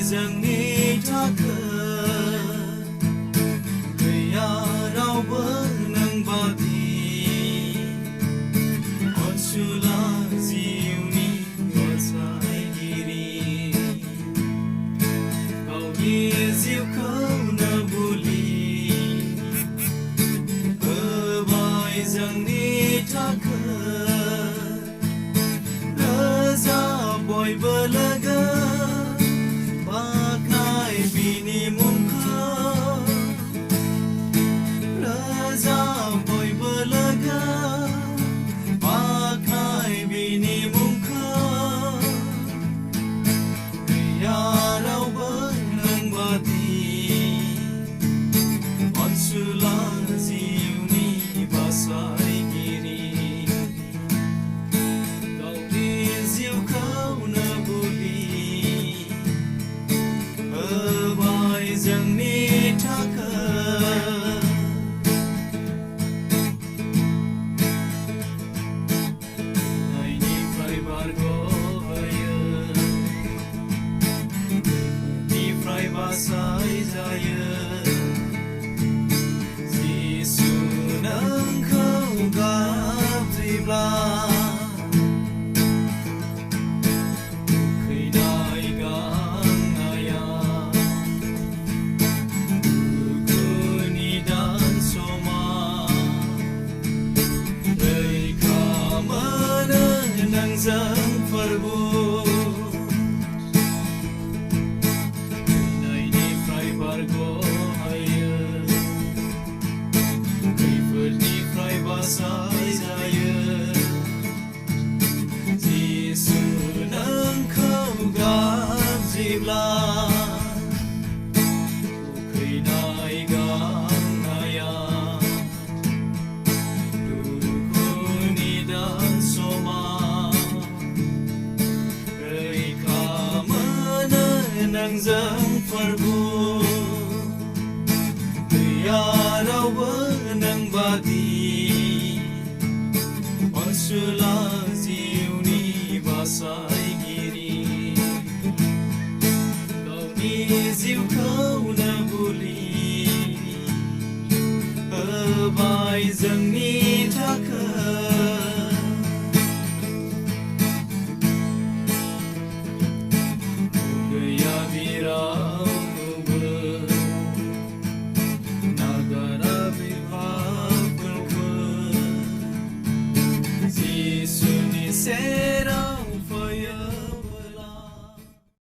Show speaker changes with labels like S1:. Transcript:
S1: जोंनि थाखाय गैया रावबो नों बादि अनसुला जिउनि बासायगिरि गावनि जिउखौनो बुलि होबाय जोंनि थाखाय रोजा बयबो लोगो बाख्नाय बिनि मुंखौ रोजा बयबो लोगो बाख्नाय बिनि मुंखौ गैया रावबो नों बादि अनसुला जिउनि बासायगिरि गावनि जिउखौनो बुलि होबाय जोंनि थाखाय नायनिफ्राय बारग'होयो खैफोदनिफ्राय बासायजायो जिसु नोंखौ गाबज्रिब्ला खैदाय गांनाया दुखुनि दानसमा रैखा मोनो नोंजों फोरबु थैनायनिफ्राय बारग'होयो खैफोदनिफ्राय बासायजायो जिसु नोंखौ गाबज्रिब्ला उखैनाय गांनाया दुखुनि दानसमा रैखा मोनो नोंजों फोरबु गैया रावबो नों बादि अनसुला जिउनि बासायगिरि गावनि जिउखौनो बुलि होबाय जोंनि थाखाय गैया बिरावबो नागारा बिफाफोरखौ जिसुनि